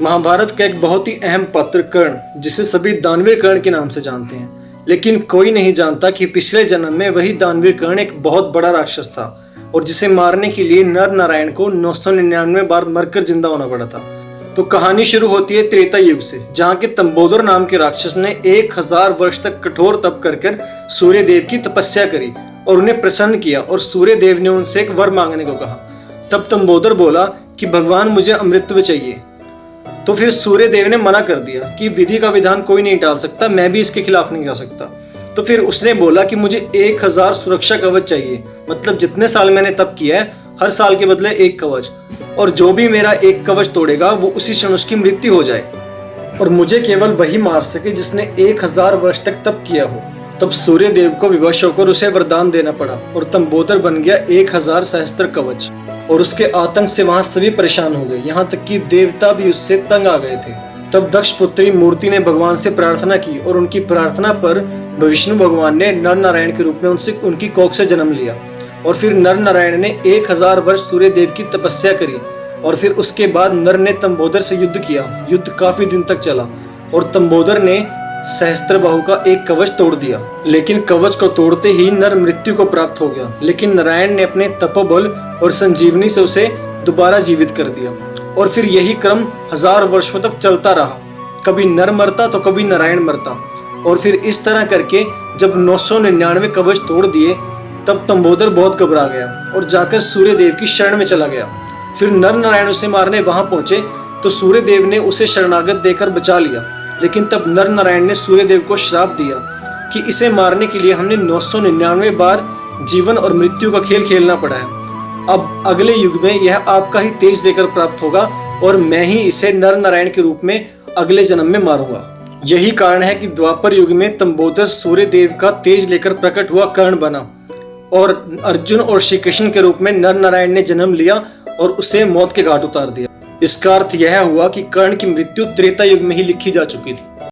महाभारत का एक बहुत ही अहम पात्र कर्ण, जिसे सभी दानवीर कर्ण के नाम से जानते हैं, लेकिन कोई नहीं जानता कि पिछले जन्म में वही दानवीर कर्ण एक बहुत बड़ा राक्षस था और जिसे मारने के लिए नर नारायण को 999 बार मरकर जिंदा होना पड़ा था। तो कहानी शुरू होती है त्रेता युग से, जहाँ के तंबोदर नाम के राक्षस ने 1000 वर्ष तक कठोर तप कर सूर्य देव की तपस्या करी और उन्हें प्रसन्न किया और सूर्य देव ने उनसे एक वर मांगने को कहा। तब तंबोदर बोला कि भगवान मुझे अमृतत्व चाहिए। तो फिर सूर्य देव ने मना कर दिया कि विधि का विधान कोई नहीं टाल सकता, मैं भी इसके खिलाफ नहीं जा सकता। तो फिर उसने बोला कि मुझे 1000 सुरक्षा कवच चाहिए, मतलब जितने साल मैंने तप किया है हर साल के बदले एक कवच, और जो भी मेरा एक कवच तोड़ेगा वो उसी क्षण उसकी मृत्यु हो जाए और मुझे केवल वही मार सके जिसने 1000 वर्ष तक तप किया हो। तब सूर्य देव को विवश होकर उसे वरदान देना पड़ा और तंबोदर बन गया 1000 सहस्त्र कवच, और उसके आतंक से वहां सभी परेशान हो गए, यहाँ तक कि देवता भी उससे तंग आ गए थे। तब दक्ष पुत्री मूर्ति ने भगवान से प्रार्थना की और उनकी प्रार्थना पर विष्णु भगवान ने नर नारायण के रूप में उनकी कोख से जन्म लिया। और फिर नर नारायण ने 1000 वर्ष सूर्य देव की तपस्या करी और फिर उसके बाद नर ने तंबोदर से युद्ध किया। युद्ध काफी दिन तक चला और तंबोदर ने सहस्त्रबाहु का एक कवच तोड़ दिया, लेकिन कवच को तोड़ते ही नर मृत्यु को प्राप्त हो गया। लेकिन नारायण ने अपने तपोबल और संजीवनी से उसे दोबारा जीवित कर दिया और फिर यही क्रम 1000 वर्षों तक चलता रहा। कभी नर मरता तो कभी नारायण मरता, और फिर इस तरह करके जब 999 कवच तोड़ दिए तब तंबोदर बहुत घबरा गया और जाकर सूर्य देव की शरण में चला गया। फिर नर नारायण उसे मारने वहां पहुंचे तो सूर्य देव ने उसे शरणागत देकर बचा लिया, लेकिन तब नर नारायण ने सूर्य देव को श्राप दिया कि इसे मारने के लिए हमने 999 बार जीवन और मृत्यु का खेल खेलना पड़ा है। अब अगले युग में यह आपका ही तेज लेकर प्राप्त होगा और मैं ही इसे नर नारायण के रूप में अगले जन्म में मारूंगा। यही कारण है कि द्वापर युग में तंबोदर सूर्य देव का तेज लेकर प्रकट हुआ कर्ण बना और अर्जुन और श्री कृष्ण के रूप में नर नारायण ने जन्म लिया और उसे मौत के घाट उतार दिया। इसका अर्थ यह हुआ कि कर्ण की मृत्यु त्रेता युग में ही लिखी जा चुकी थी।